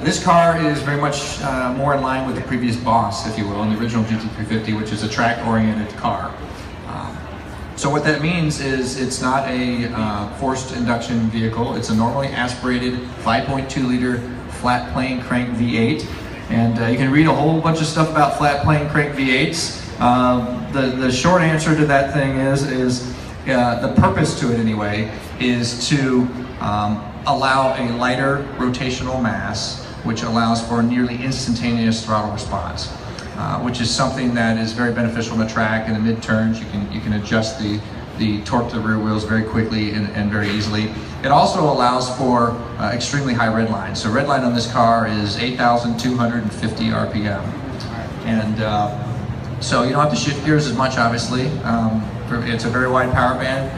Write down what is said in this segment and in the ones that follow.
This car is very much more in line with the previous boss, if you will, in the original GT350, which is a track-oriented car. So what that means is it's not a forced induction vehicle. It's a normally aspirated 5.2 liter flat plane crank V8. And you can read a whole bunch of stuff about flat plane crank V8s. The short answer to that thing is the purpose to it anyway, is to allow a lighter rotational mass, which allows for nearly instantaneous throttle response. Which is something that is very beneficial in the track. In the mid-turns, you can adjust the torque to the rear wheels very quickly and very easily. It also allows for extremely high redline. So redline on this car is 8,250 RPM. And so you don't have to shift gears as much, obviously. It's a very wide power band.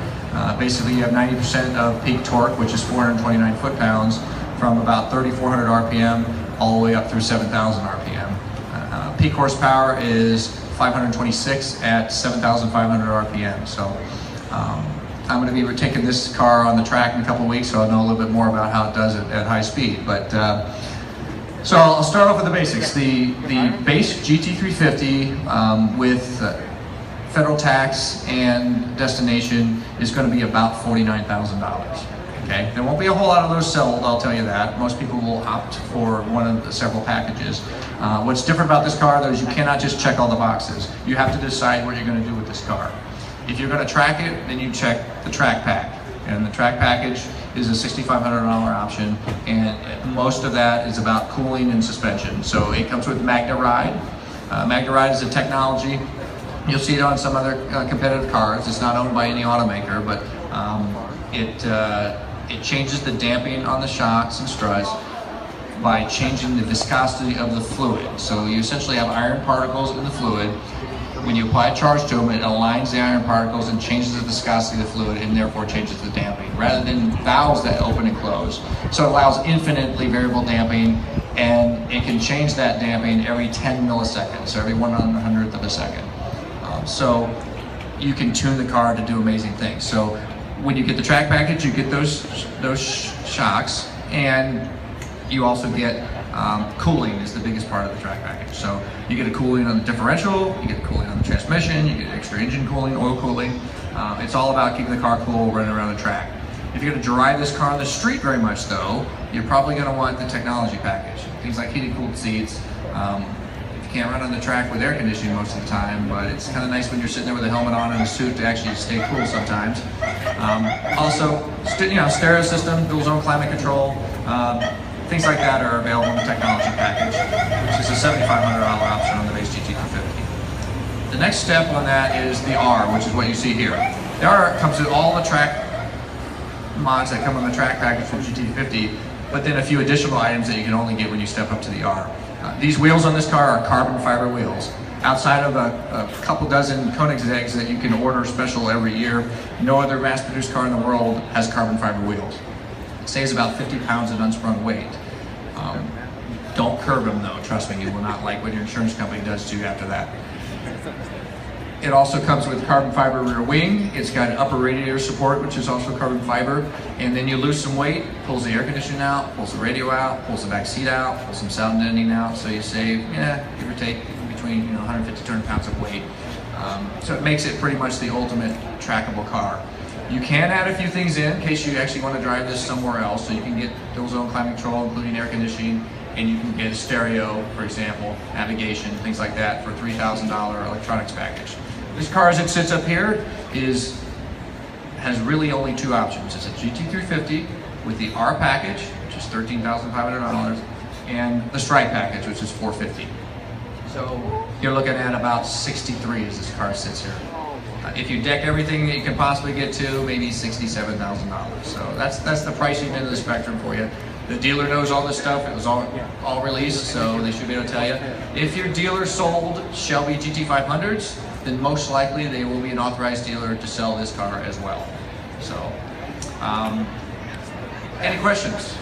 Basically, you have 90% of peak torque, which is 429 foot-pounds, from about 3,400 RPM all the way up through 7,000 RPM. Peak horsepower is 526 at 7,500 RPM. So I'm going to be taking this car on the track in a couple of weeks, so I'll know a little bit more about how it does at high speed. But so I'll start off with the basics. The base GT350 with federal tax and destination is going to be about $49,000. Okay, there won't be a whole lot of those sold, I'll tell you that. Most people will opt for one of the several packages. What's different about this car, though, is you cannot just check all the boxes. You have to decide what you're going to do with this car. If you're going to track it, then you check the track pack. And the track package is a $6,500 option, and most of that is about cooling and suspension. So it comes with Magna Ride. Magna Ride is a technology. You'll see it on some other competitive cars. It's not owned by any automaker, but it changes the damping on the shocks and struts by changing the viscosity of the fluid. So you essentially have iron particles in the fluid. When you apply a charge to them, it aligns the iron particles and changes the viscosity of the fluid, and therefore changes the damping, rather than valves that open and close. So it allows infinitely variable damping, and it can change that damping every 10 milliseconds, so every 1/100th of a second. So you can tune the car to do amazing things. So when you get the track package, you get those shocks, and you also get cooling is the biggest part of the track package. So you get a cooling on the differential, you get a cooling on the transmission, you get extra engine cooling, oil cooling. It's all about keeping the car cool running around the track. If you're going to drive this car on the street very much, though, you're probably going to want the technology package. Things like heated cooled seats. You can't run on the track with air conditioning most of the time, but it's kind of nice when you're sitting there with a helmet on and a suit to actually stay cool sometimes. Also, stereo system, dual zone climate control, things like that are available in the technology package, which is a $7,500 option on the base GT350. The next step on that is the R, which is what you see here. The R comes with all the track mods that come on the track package from GT350, but then a few additional items that you can only get when you step up to the R. These wheels on this car are carbon fiber wheels. Outside of a couple dozen Koenigseggs that you can order special every year, no other mass-produced car in the world has carbon fiber wheels. It saves about 50 pounds of unsprung weight. Don't curb them though, trust me, you will not like what your insurance company does to you after that. It also comes with carbon fiber rear wing. It's got upper radiator support, which is also carbon fiber. And then you lose some weight, pulls the air conditioning out, pulls the radio out, pulls the back seat out, pulls some sound deadening out. So you save, give or take, between 150 to 200 pounds of weight. So it makes it pretty much the ultimate trackable car. You can add a few things in case you actually want to drive this somewhere else. So you can get dual zone climate control, including air conditioning, and you can get a stereo, for example, navigation, things like that for a $3,000 electronics package. This car, as it sits up here, has really only two options. It's a GT350 with the R package, which is $13,500, and the Strike package, which is $450. So you're looking at about $63,000 as this car sits here. If you deck everything that you can possibly get to, maybe $67,000. So that's the pricing end of the spectrum for you. The dealer knows all this stuff. It was all released, so they should be able to tell you. If your dealer sold Shelby GT500s, then most likely they will be an authorized dealer to sell this car as well. So, any questions?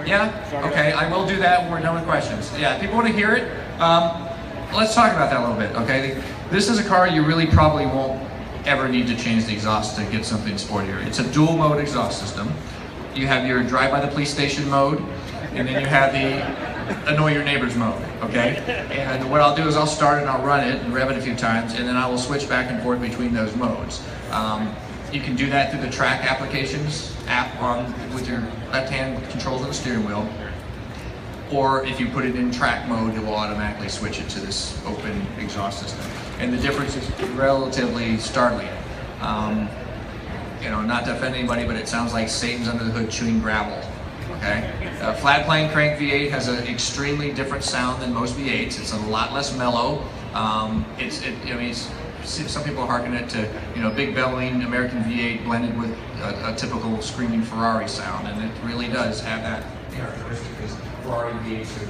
Yeah? Okay, I will do that when we're done with questions. Yeah, if people want to hear it, let's talk about that a little bit, okay? This is a car you really probably won't ever need to change the exhaust to get something sportier. It's a dual mode exhaust system. You have your drive by the police station mode, and then you have the annoy your neighbors mode, okay? And what I'll do is I'll start and I'll run it and rev it a few times, and then I will switch back and forth between those modes. You can do that through the track applications app with your left hand controls on the steering wheel. Or if you put it in track mode, it will automatically switch it to this open exhaust system. And the difference is relatively startling. You know, not to offend anybody, but it sounds like Satan's under the hood chewing gravel. Okay, flat plane crank V8 has an extremely different sound than most V8s. It's a lot less mellow. Some people harken it to, you know, big bellowing American V8 blended with a typical screaming Ferrari sound, and it really does have that characteristic, because Ferrari V8s are